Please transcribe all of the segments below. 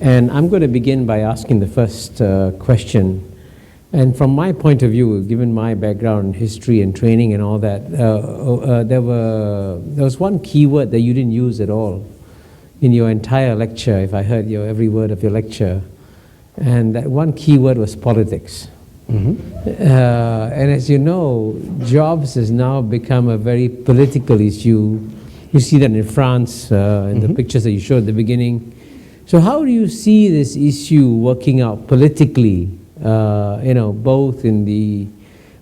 And I'm going to begin by asking the first question. And from my point of view, given my background in history and training and all that, there was one keyword that you didn't use at all in your entire lecture, if I heard every word of your lecture. And that one keyword was politics. Mm-hmm. And as you know, jobs has now become a very political issue. You see that in France, in the pictures that you showed at the beginning. So how do you see this issue working out politically, both in the,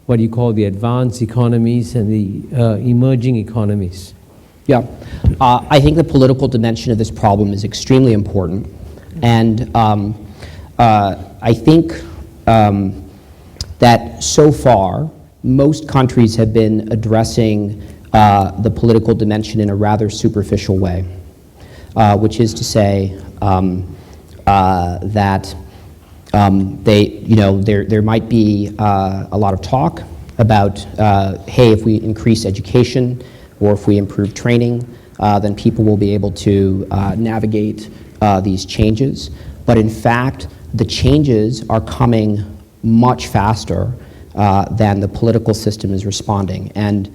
what you call the advanced economies and the emerging economies? Yeah, I think the political dimension of this problem is extremely important. And I think that so far, most countries have been addressing the political dimension in a rather superficial way, which is to say that there might be a lot of talk about, hey, if we increase education or if we improve training, then people will be able to navigate these changes. But in fact, the changes are coming much faster than the political system is responding. And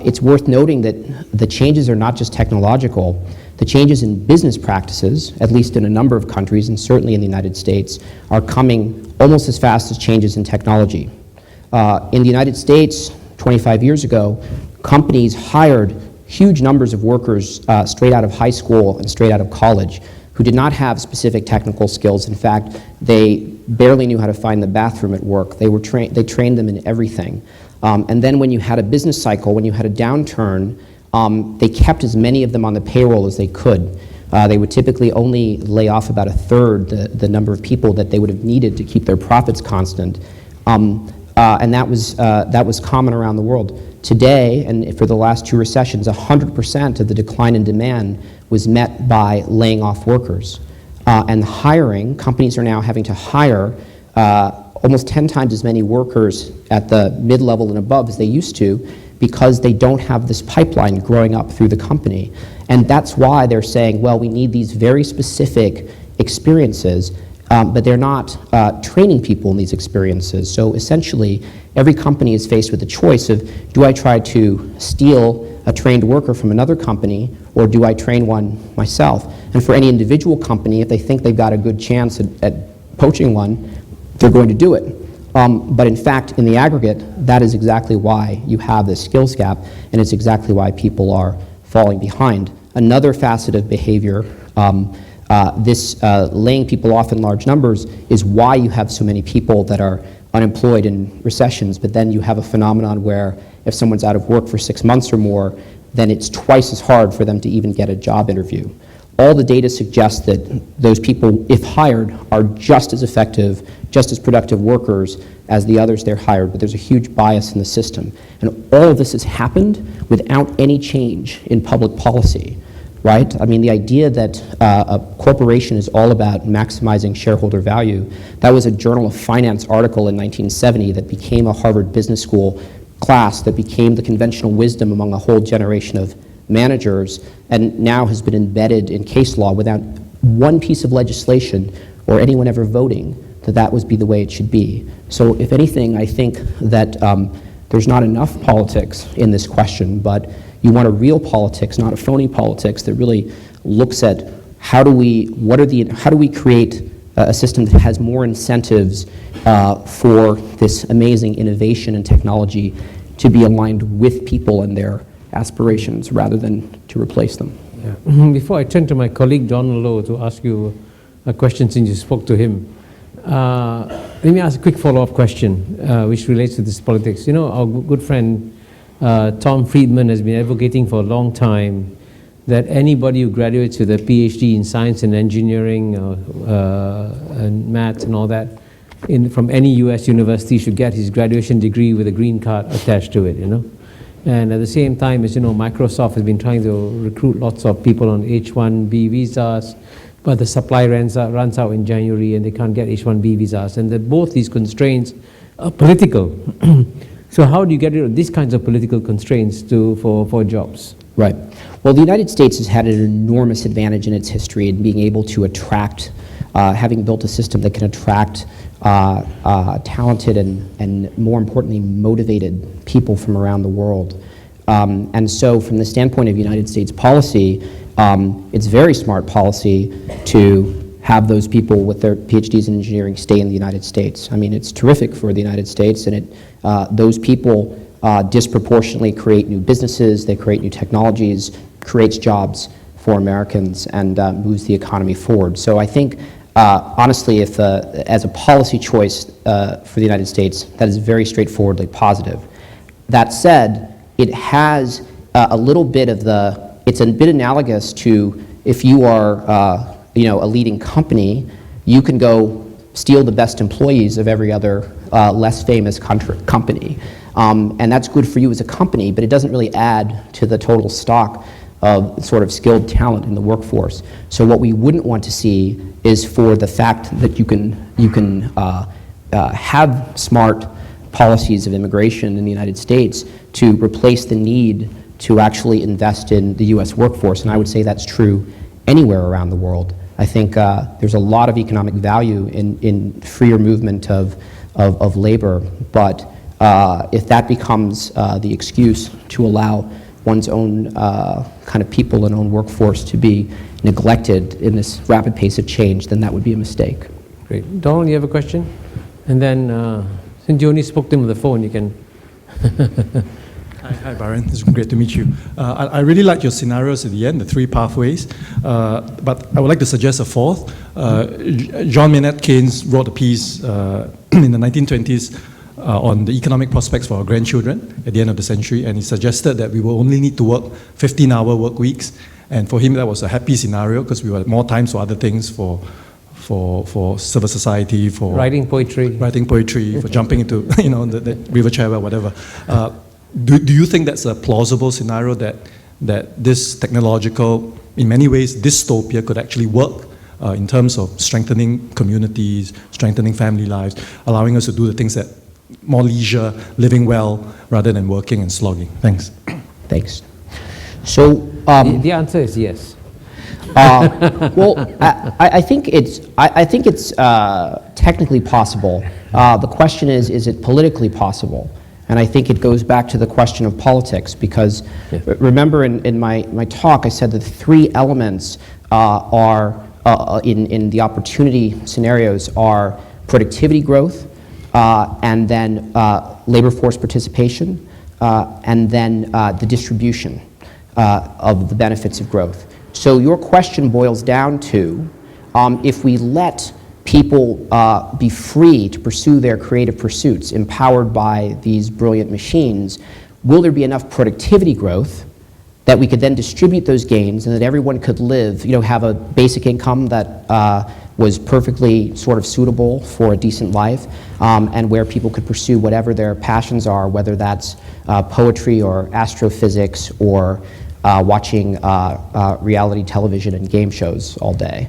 it's worth noting that the changes are not just technological. The changes in business practices, at least in a number of countries, and certainly in the United States, are coming almost as fast as changes in technology. In the United States, 25 years ago, companies hired huge numbers of workers straight out of high school and straight out of college who did not have specific technical skills. In fact, they barely knew how to find the bathroom at work. They trained them in everything. And then when you had a business cycle, when you had a downturn, they kept as many of them on the payroll as they could. They would typically only lay off about a third the number of people that they would have needed to keep their profits constant. And that was common around the world. Today, and for the last two recessions, 100% of the decline in demand was met by laying off workers. And hiring, companies are now having to hire almost 10 times as many workers at the mid-level and above as they used to, because they don't have this pipeline growing up through the company. And that's why they're saying, well, we need these very specific experiences, but they're not training people in these experiences. So essentially, every company is faced with the choice of, do I try to steal a trained worker from another company, or do I train one myself? And for any individual company, if they think they've got a good chance at poaching one, they're going to do it. But in fact, in the aggregate, that is exactly why you have this skills gap, and it's exactly why people are falling behind. Another facet of behavior, this laying people off in large numbers, is why you have so many people that are unemployed in recessions. But then you have a phenomenon where if someone's out of work for 6 months or more, then it's twice as hard for them to even get a job interview. All the data suggests that those people, if hired, are just as effective, just as productive workers as the others they're hired, but there's a huge bias in the system. And all of this has happened without any change in public policy, right? I mean, the idea that a corporation is all about maximizing shareholder value, that was a Journal of Finance article in 1970 that became a Harvard Business School class, that became the conventional wisdom among a whole generation of managers, and now has been embedded in case law without one piece of legislation or anyone ever voting that would be the way it should be. So if anything, I think that there's not enough politics in this question, but you want a real politics, not a phony politics that really looks at how do we create a system that has more incentives for this amazing innovation and technology to be aligned with people and their aspirations rather than to replace them. Yeah. Before I turn to my colleague Donald Lowe to ask you a question since you spoke to him, let me ask a quick follow-up question which relates to this politics. You know, our good friend Tom Friedman has been advocating for a long time that anybody who graduates with a PhD in science and engineering and maths and all that from any US university should get his graduation degree with a green card attached to it, you know. And at the same time, as you know, Microsoft has been trying to recruit lots of people on H-1B visas, but the supply runs out in January and they can't get H-1B visas. And both these constraints are political. So how do you get rid of these kinds of political constraints for jobs? Right. Well, the United States has had an enormous advantage in its history in being able to attract having built a system that can attract talented and more importantly, motivated people from around the world. And so from the standpoint of United States policy, it's very smart policy to have those people with their PhDs in engineering stay in the United States. I mean, it's terrific for the United States, and those people disproportionately create new businesses, they create new technologies, creates jobs for Americans, and moves the economy forward. So I think, honestly, if as a policy choice for the United States, that is very straightforwardly positive. That said, it has a little bit of it's a bit analogous to if you are a leading company, you can go steal the best employees of every other less famous company. And that's good for you as a company, but it doesn't really add to the total stock of sort of skilled talent in the workforce. So what we wouldn't want to see is for the fact that you can have smart policies of immigration in the United States to replace the need to actually invest in the US workforce. And I would say that's true anywhere around the world. I think there's a lot of economic value in freer movement of labor, but if that becomes the excuse to allow one's own kind of people and own workforce to be neglected in this rapid pace of change, then that would be a mistake. Great. Donald, you have a question? And then, since you only spoke to him on the phone, you can... Hi, Byron. It's great to meet you. I really like your scenarios at the end, the 3 pathways, but I would like to suggest a 4th. John Maynard Keynes wrote a piece in the 1920s on the economic prospects for our grandchildren at the end of the century, and he suggested that we will only need to work 15-hour work weeks, and for him that was a happy scenario because we had more time for other things, for civil society, for writing poetry, for jumping into the river chair or whatever. Do you think that's a plausible scenario that this technological, in many ways, dystopia could actually work in terms of strengthening communities, strengthening family lives, allowing us to do the things that more leisure, living well, rather than working and slogging? Thanks. Thanks. So the answer is yes. Well, I think it's technically possible. The question is it politically possible? And I think it goes back to the question of politics, because remember in my talk I said that 3 elements are in the opportunity scenarios are productivity growth, and then labor force participation, and then the distribution of the benefits of growth. So your question boils down to if we let people be free to pursue their creative pursuits, empowered by these brilliant machines, will there be enough productivity growth that we could then distribute those gains and that everyone could live, have a basic income that was perfectly sort of suitable for a decent life, and where people could pursue whatever their passions are, whether that's poetry or astrophysics or watching reality television and game shows all day.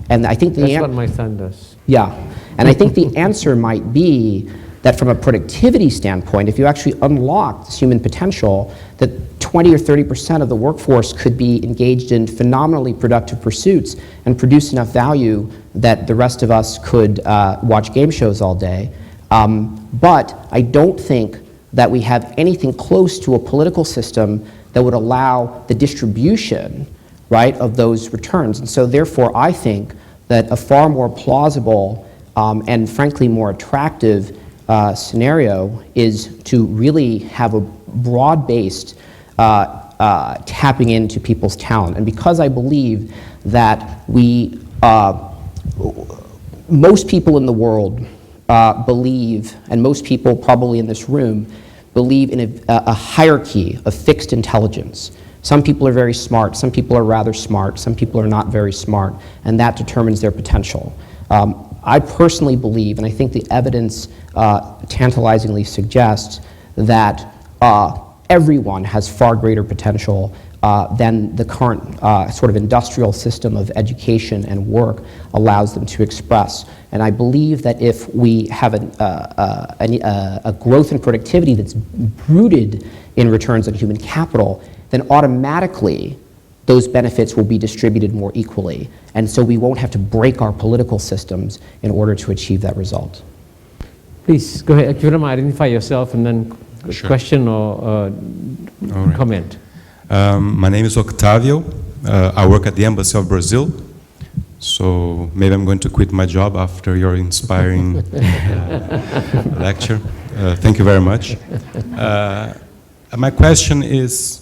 And I think that's what my son does. Yeah, and I think the answer might be that from a productivity standpoint, if you actually unlock this human potential, that 20 or 30% of the workforce could be engaged in phenomenally productive pursuits and produce enough value that the rest of us could watch game shows all day. But I don't think that we have anything close to a political system that would allow the distribution, right, of those returns. And so therefore I think that a far more plausible and frankly more attractive scenario is to really have a broad-based tapping into people's talent. And because I believe that most people in the world believe, and most people probably in this room, believe in a hierarchy of fixed intelligence. Some people are very smart, some people are rather smart, some people are not very smart, and that determines their potential. I personally believe, and I think the evidence tantalizingly suggests, that everyone has far greater potential than the current sort of industrial system of education and work allows them to express. And I believe that if we have a growth in productivity that's rooted in returns on human capital, then automatically those benefits will be distributed more equally. And so we won't have to break our political systems in order to achieve that result. Please, go ahead. If you don't mind, identify yourself and then Sure. question or All right. comment. My name is Octavio. I work at the Embassy of Brazil. So maybe I'm going to quit my job after your inspiring lecture. Thank you very much. My question is,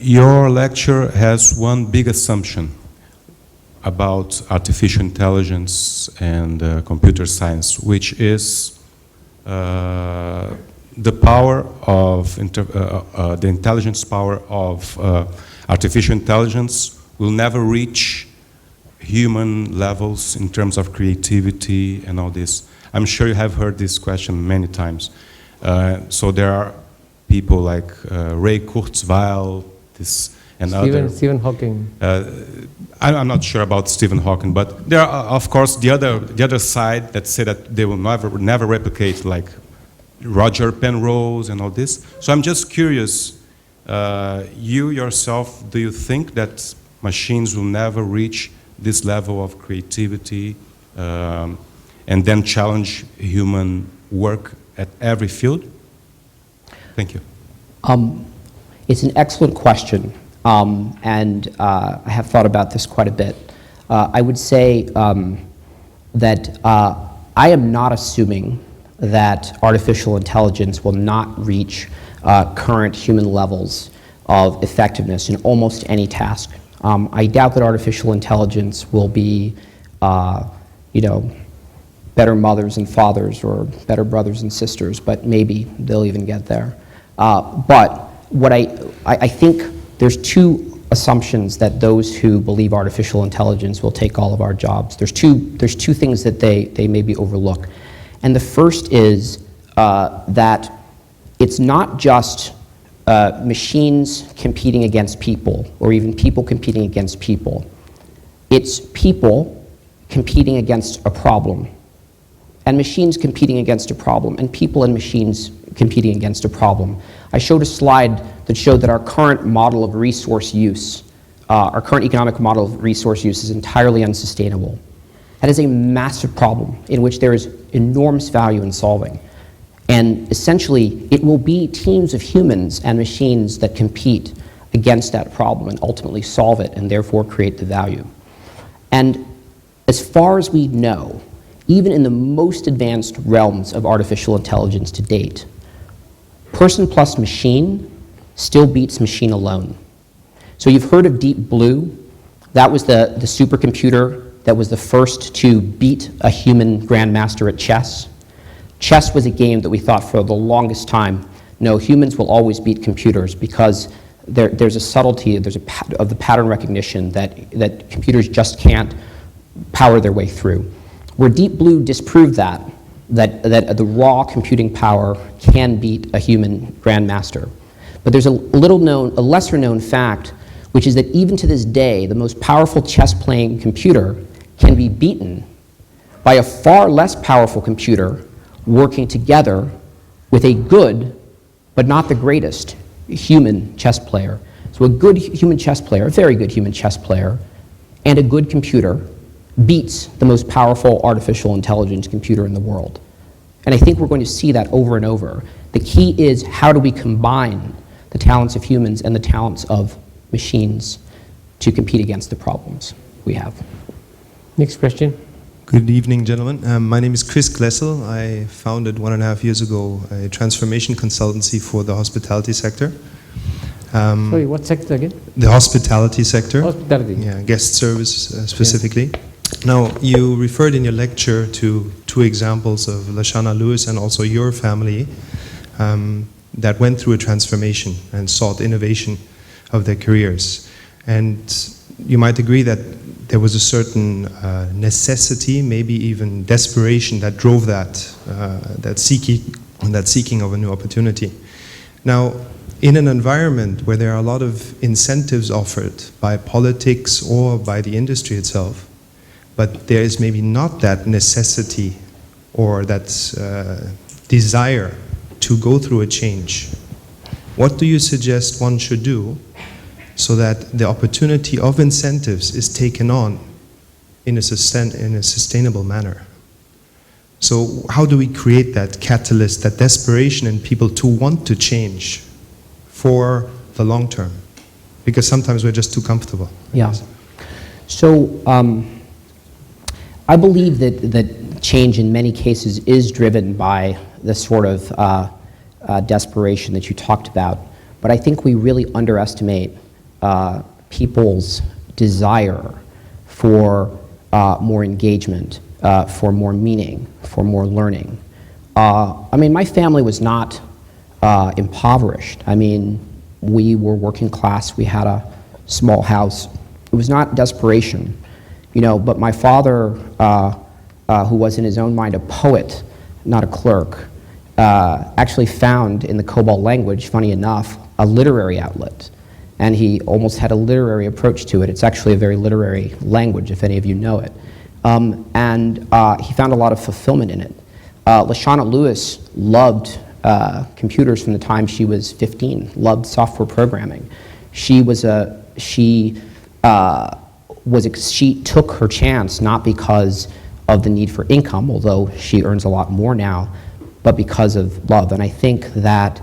your lecture has one big assumption about artificial intelligence and computer science, which is the power of the intelligence power of artificial intelligence will never reach human levels in terms of creativity and all this. I'm sure you have heard this question many times. So there are people like Ray Kurzweil, Stephen Hawking. I'm not sure about Stephen Hawking, but there are, of course, the other side that say that they will never replicate, like Roger Penrose and all this. So I'm just curious, you yourself, do you think that machines will never reach this level of creativity and then challenge human work at every field? Thank you. It's an excellent question, and I have thought about this quite a bit. I would say that I am not assuming that artificial intelligence will not reach current human levels of effectiveness in almost any task. I doubt that artificial intelligence will be, better mothers and fathers or better brothers and sisters, but maybe they'll even get there. But what I think there's two assumptions that those who believe artificial intelligence will take all of our jobs. There's two things that they maybe overlook. And the first is that it's not just machines competing against people or even people competing against people. It's people competing against a problem and machines competing against a problem and people and machines competing against a problem. I showed a slide that showed that our current model of resource use, our current economic model of resource use is entirely unsustainable. That is a massive problem in which there is enormous value in solving. And essentially, it will be teams of humans and machines that compete against that problem and ultimately solve it and therefore create the value. And as far as we know, even in the most advanced realms of artificial intelligence to date, person plus machine still beats machine alone. So you've heard of Deep Blue. That was the supercomputer that was the first to beat a human grandmaster at chess. Chess was a game that we thought for the longest time, no, humans will always beat computers because there's a subtlety, of the pattern recognition that computers just can't power their way through. Where Deep Blue disproved that the raw computing power can beat a human grandmaster. But there's a lesser known fact, which is that even to this day, the most powerful chess-playing computer can be beaten by a far less powerful computer working together with a good, but not the greatest, human chess player. So a good human chess player, a very good human chess player, and a good computer beats the most powerful artificial intelligence computer in the world. And I think we're going to see that over and over. The key is, how do we combine the talents of humans and the talents of machines to compete against the problems we have? Next question. Good evening, gentlemen. My name is Chris Glessel. I founded 1.5 years ago a transformation consultancy for the hospitality sector. Sorry, what sector again? The hospitality sector. Hospitality. Yeah, guest service specifically. Yes. Now, you referred in your lecture to two examples of Lashana Lewis and also your family that went through a transformation and sought innovation of their careers. And you might agree that there was a certain necessity, maybe even desperation, that drove that seeking of a new opportunity. Now, in an environment where there are a lot of incentives offered by politics or by the industry itself, but there is maybe not that necessity or that desire to go through a change, what do you suggest one should do so that the opportunity of incentives is taken on in a sustainable manner. So how do we create that catalyst, that desperation in people to want to change for the long term? Because sometimes we're just too comfortable. Yeah. So I believe that change in many cases is driven by the sort of desperation that you talked about. But I think we really underestimate people's desire for more engagement, for more meaning, for more learning. I mean, my family was not impoverished. I mean, we were working class. We had a small house. It was not desperation, you know, but my father, who was in his own mind a poet, not a clerk, actually found in the Cobalt language, funny enough, a literary outlet. And he almost had a literary approach to it. It's actually a very literary language, if any of you know it. And he found a lot of fulfillment in it. Lashana Lewis loved computers from the time she was 15, loved software programming. She took her chance not because of the need for income, although she earns a lot more now, but because of love. And I think that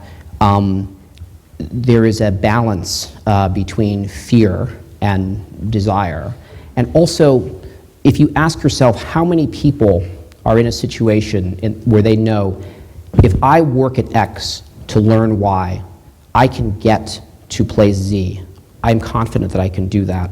there is a balance between fear and desire. And also, if you ask yourself how many people are in a situation where they know, if I work at X to learn Y, I can get to place Z. I'm confident that I can do that,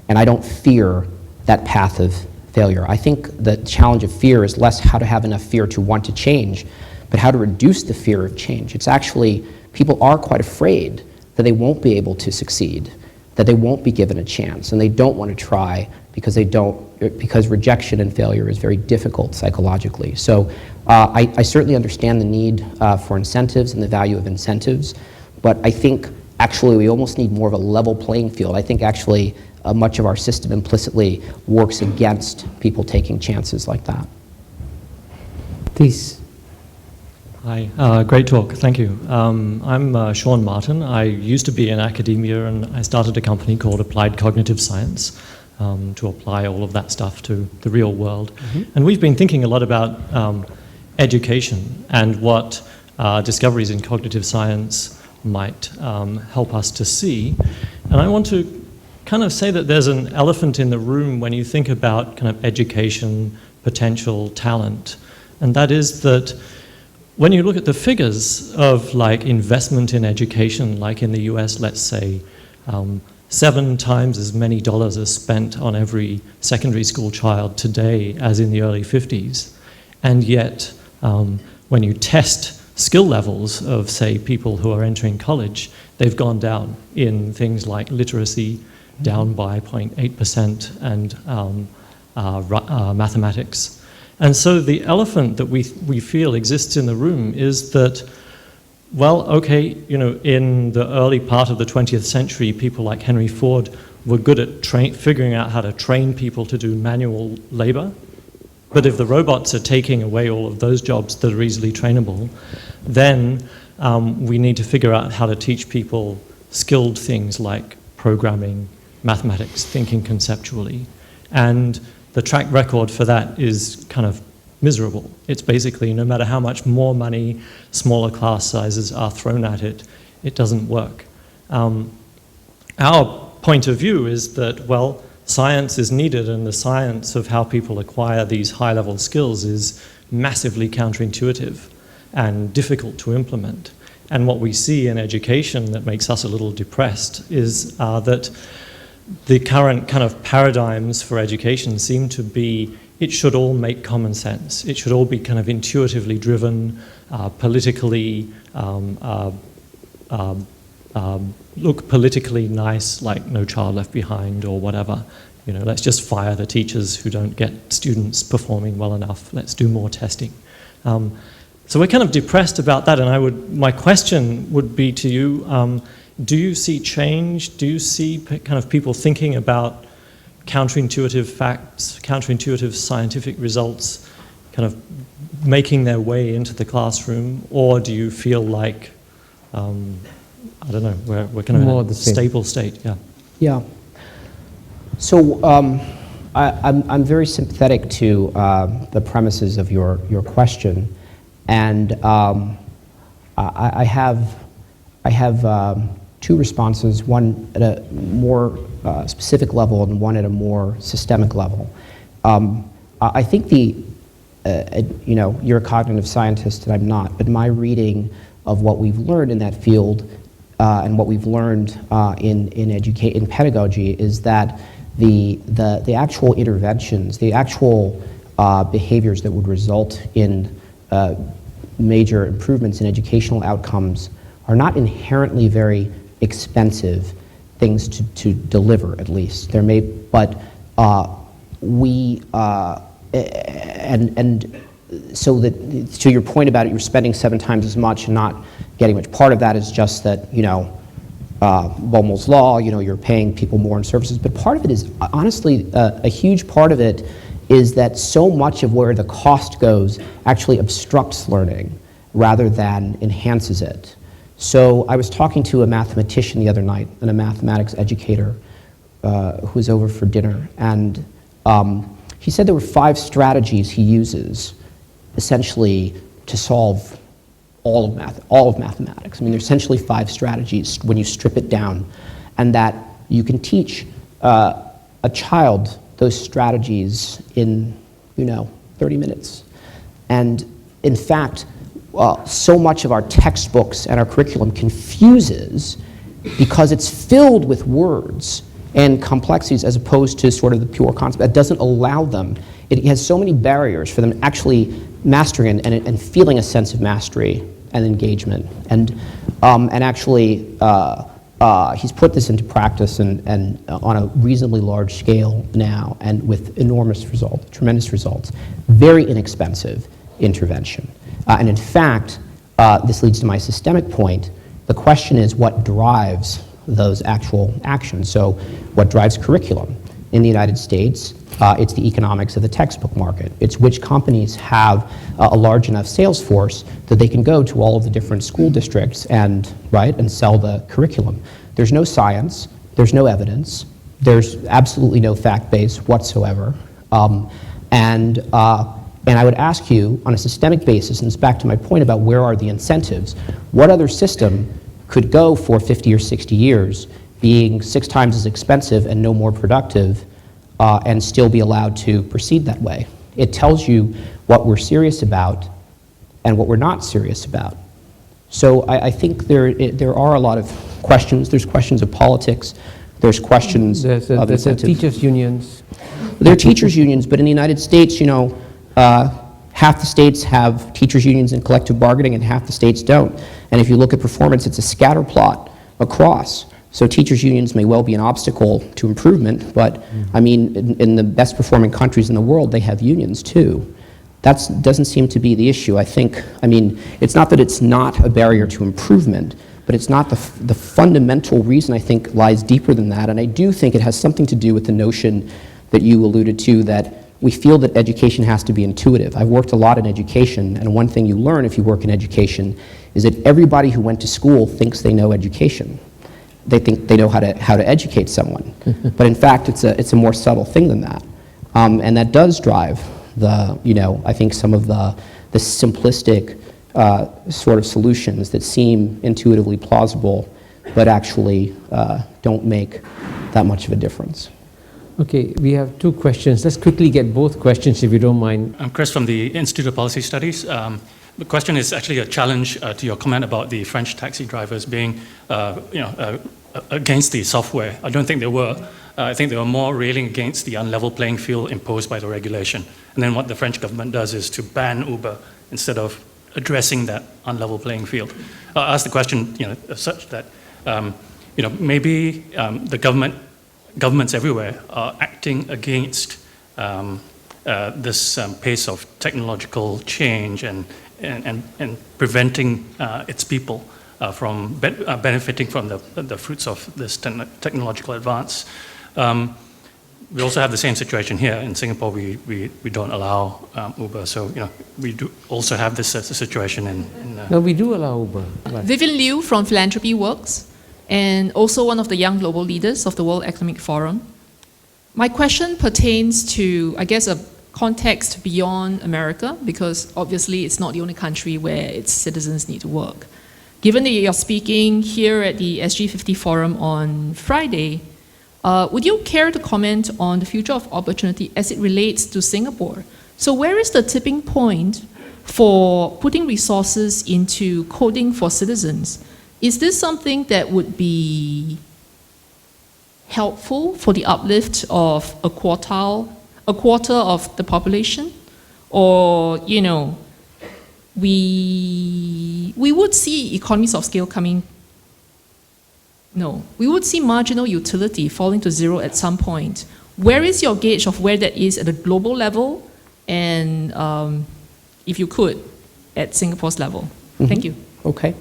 and I don't fear that path of failure. I think the challenge of fear is less how to have enough fear to want to change, but how to reduce the fear of change. It's actually, people are quite afraid that they won't be able to succeed, that they won't be given a chance, and they don't want to try because rejection and failure is very difficult psychologically. So I certainly understand the need for incentives and the value of incentives, but I think actually we almost need more of a level playing field. I think actually much of our system implicitly works against people taking chances like that. Please. Hi, great talk, thank you. I'm Sean Martin. I used to be in academia and I started a company called Applied Cognitive Science to apply all of that stuff to the real world. And we've been thinking a lot about education and what discoveries in cognitive science might help us to see. And I want to kind of say that there's an elephant in the room when you think about kind of education, potential, talent, and that is that when you look at the figures of like investment in education, like in the US, let's say, 7 times as many dollars are spent on every secondary school child today as in the early 50s. And yet, when you test skill levels of, say, people who are entering college, they've gone down in things like literacy, down by 0.8%, and mathematics. And so the elephant that we feel exists in the room is that, well, okay, you know, in the early part of the 20th century, people like Henry Ford were good at figuring out how to train people to do manual labor. But if the robots are taking away all of those jobs that are easily trainable, then we need to figure out how to teach people skilled things like programming, mathematics, thinking conceptually. And the track record for that is kind of miserable. It's basically no matter how much more money, smaller class sizes are thrown at it, it doesn't work. Our point of view is that, well, science is needed, and the science of how people acquire these high-level skills is massively counterintuitive and difficult to implement. And what we see in education that makes us a little depressed is that the current kind of paradigms for education seem to be, it should all make common sense. It should all be kind of intuitively driven, politically, look politically nice, like No Child Left Behind or whatever. You know, let's just fire the teachers who don't get students performing well enough. Let's do more testing. So we're kind of depressed about that, and my question would be to you, do you see change? Do you see kind of people thinking about counterintuitive facts, counterintuitive scientific results, kind of making their way into the classroom, or do you feel like, I don't know, we're kind of in a stable state? Yeah. Yeah. So I'm very sympathetic to the premises of your question, and I have two responses, one at a more specific level and one at a more systemic level. I think you're a cognitive scientist and I'm not, but my reading of what we've learned in that field and what we've learned in pedagogy is that the actual interventions, the actual behaviors that would result in major improvements in educational outcomes are not inherently very expensive things to deliver, at least. There may, but so that, to your point about it, you're spending 7 times as much and not getting much. Part of that is just that, Baumol's law, you're paying people more in services, but part of it is, honestly, a huge part of it is that so much of where the cost goes actually obstructs learning rather than enhances it. So I was talking to a mathematician the other night and a mathematics educator who was over for dinner, and he said there were 5 strategies he uses essentially to solve all of mathematics. I mean, there's essentially 5 strategies when you strip it down, and that you can teach a child those strategies in 30 minutes. And in fact, so much of our textbooks and our curriculum confuses because it's filled with words and complexities as opposed to sort of the pure concept. That doesn't allow them. It has so many barriers for them actually mastering and feeling a sense of mastery and engagement. And actually, he's put this into practice and on a reasonably large scale now, and with enormous results, tremendous results. Very inexpensive intervention. And in fact, this leads to my systemic point. The question is what drives those actual actions. So what drives curriculum? In the United States, it's the economics of the textbook market. It's which companies have a large enough sales force that they can go to all of the different school districts and sell the curriculum. There's no science, there's no evidence, there's absolutely no fact base whatsoever. And I would ask you, on a systemic basis, and it's back to my point about where are the incentives, what other system could go for 50 or 60 years being 6 times as expensive and no more productive and still be allowed to proceed that way? It tells you what we're serious about and what we're not serious about. So I think there are a lot of questions. There's questions of politics. There's questions of incentives. Teachers' unions. There are teachers' unions, but in the United States, half the states have teachers' unions and collective bargaining and half the states don't. And if you look at performance, it's a scatter plot across. So teachers' unions may well be an obstacle to improvement, but I mean, in the best performing countries in the world, they have unions too. That doesn't seem to be the issue. I mean, it's not that it's not a barrier to improvement, but it's not the fundamental reason, I think, lies deeper than that. And I do think it has something to do with the notion that you alluded to, that we feel that education has to be intuitive. I've worked a lot in education, and one thing you learn if you work in education is that everybody who went to school thinks they know education. They think they know how to educate someone. But in fact, it's a more subtle thing than that. And that does drive I think some of the simplistic sort of solutions that seem intuitively plausible, but actually don't make that much of a difference. Okay, we have 2 questions. Let's quickly get both questions, if you don't mind. I'm Chris from the Institute of Policy Studies. The question is actually a challenge to your comment about the French taxi drivers being, against the software. I don't think they were. I think they were more railing against the unlevel playing field imposed by the regulation. And then what the French government does is to ban Uber instead of addressing that unlevel playing field. I'll ask the question, such that, maybe the governments everywhere are acting against this pace of technological change and preventing its people from benefiting from the fruits of this technological advance. We also have the same situation here in Singapore. We don't allow Uber, so we do also have this situation in. No, we do allow Uber. Vivian Liu from Philanthropy Works. and also one of the young global leaders of the World Economic Forum. My question pertains to, I guess, a context beyond America, because obviously it's not the only country where its citizens need to work. Given that you're speaking here at the SG50 Forum on Friday, would you care to comment on the future of opportunity as it relates to Singapore? So where is the tipping point for putting resources into coding for citizens? Is this something that would be helpful for the uplift of a quarter of the population? Or, you know, we would see economies of scale coming. No, we would see marginal utility falling to zero at some point. Where is your gauge of where that is at a global level, and if you could, at Singapore's level? Mm-hmm. Thank you. Okay.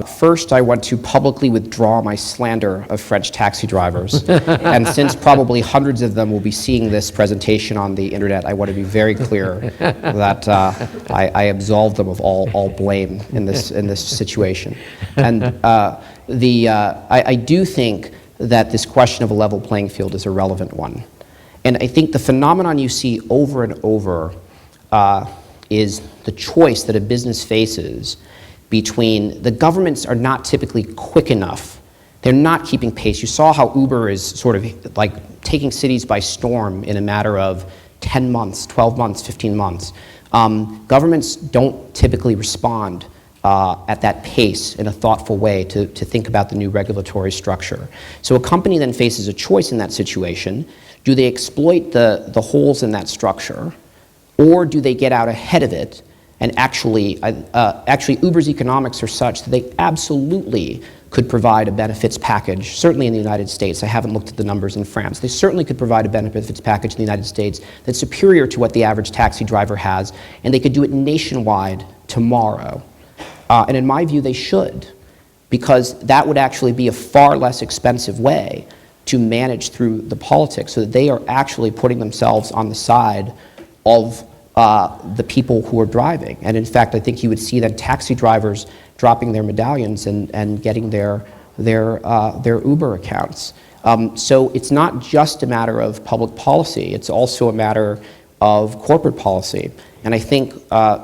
First, I want to publicly withdraw my slander of French taxi drivers. And since probably hundreds of them will be seeing this presentation on the internet, I want to be very clear that I absolve them of all blame in this situation. And I do think that this question of a level playing field is a relevant one. And I think the phenomenon you see over and over is the choice that a business faces between the governments are not typically quick enough. They're not keeping pace. You saw how Uber is sort of like taking cities by storm in a matter of 10 months, 12 months, 15 months. Governments don't typically respond at that pace in a thoughtful way to think about the new regulatory structure. So a company then faces a choice in that situation. Do they exploit the holes in that structure, or do they get out ahead of it? And actually Uber's economics are such that they absolutely could provide a benefits package, certainly in the United States. I haven't looked at the numbers in France. They certainly could provide a benefits package in the United States that's superior to what the average taxi driver has, and they could do it nationwide tomorrow. And in my view, they should, because that would actually be a far less expensive way to manage through the politics, so that they are actually putting themselves on the side of the people who are driving. And in fact, I think you would see that taxi drivers dropping their medallions and getting their Uber accounts. So it's not just a matter of public policy, it's also a matter of corporate policy. And I think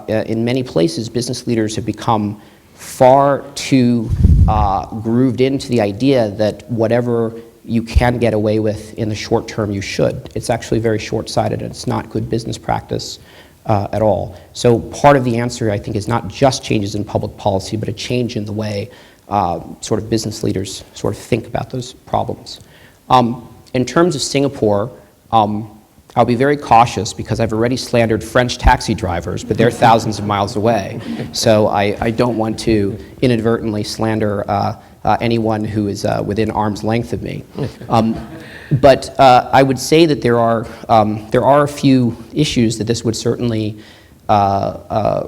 in many places, business leaders have become far too grooved into the idea that whatever you can get away with in the short term, you should. It's actually very short-sighted, and it's not good business practice at all. So part of the answer, I think, is not just changes in public policy, but a change in the way sort of business leaders sort of think about those problems. In terms of Singapore, I'll be very cautious because I've already slandered French taxi drivers, but they're thousands of miles away. So I don't want to inadvertently slander anyone who is within arm's length of me. But I would say that there are a few issues that this would certainly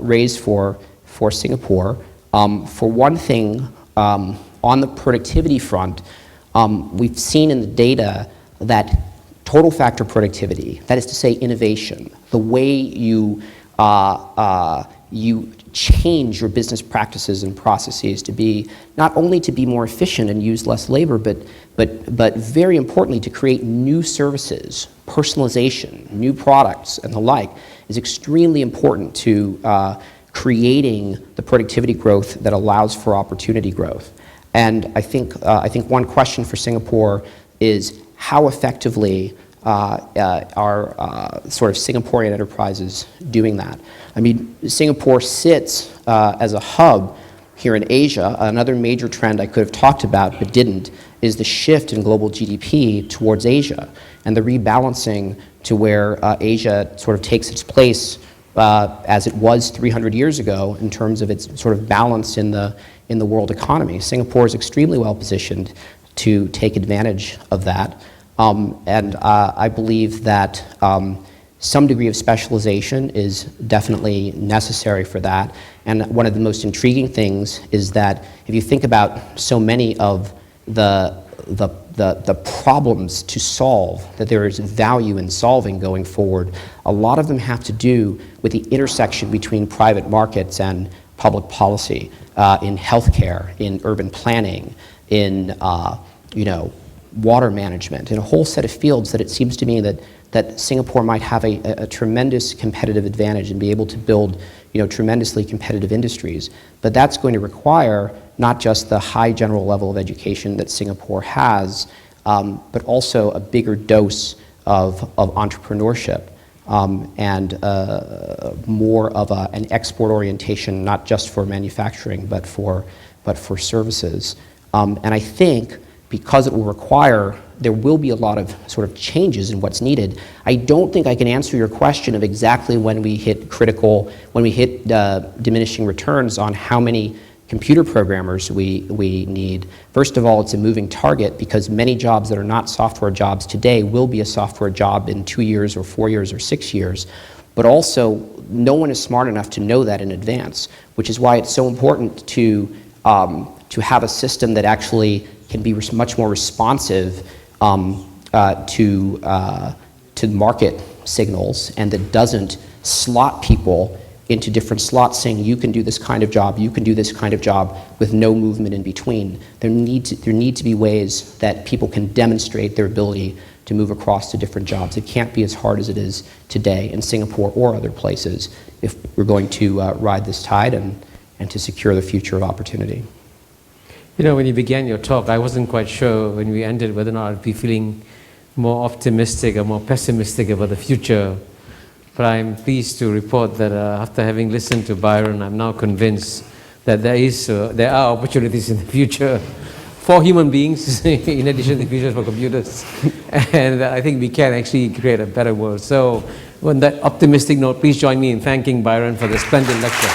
raise for Singapore. For one thing, on the productivity front, we've seen in the data that total factor productivity, that is to say innovation, the way you change your business practices and processes to be, not only to be more efficient and use less labor, but very importantly to create new services, personalization, new products and the like, is extremely important to creating the productivity growth that allows for opportunity growth. And I think one question for Singapore is how effectively are sort of Singaporean enterprises doing that? I mean, Singapore sits as a hub here in Asia. Another major trend I could have talked about but didn't is the shift in global GDP towards Asia and the rebalancing to where Asia sort of takes its place as it was 300 years ago in terms of its sort of balance in the world economy. Singapore is extremely well positioned to take advantage of that. And I believe that some degree of specialization is definitely necessary for that. And one of the most intriguing things is that if you think about so many of the problems to solve, that there is value in solving going forward, a lot of them have to do with the intersection between private markets and public policy in healthcare, in urban planning, in water management, in a whole set of fields that it seems to me that Singapore might have a tremendous competitive advantage and be able to build tremendously competitive industries. But that's going to require not just the high general level of education that Singapore has, but also a bigger dose of entrepreneurship and more of an export orientation, not just for manufacturing, but for services. And I think because it will require, there will be a lot of sort of changes in what's needed. I don't think I can answer your question of exactly when we hit diminishing returns on how many computer programmers we need. First of all, it's a moving target because many jobs that are not software jobs today will be a software job in 2 years or 4 years or 6 years. But also, no one is smart enough to know that in advance, which is why it's so important to have a system that actually can be much more responsive to market signals and that doesn't slot people into different slots saying you can do this kind of job, you can do this kind of job with no movement in between. There need to be ways that people can demonstrate their ability to move across to different jobs. It can't be as hard as it is today in Singapore or other places if we're going to ride this tide and to secure the future of opportunity. When you began your talk, I wasn't quite sure when we ended whether or not I'd be feeling more optimistic or more pessimistic about the future. But I'm pleased to report that after having listened to Byron, I'm now convinced that there are opportunities in the future for human beings, in addition to the future for computers. And I think we can actually create a better world. So on that optimistic note, please join me in thanking Byron for the splendid lecture.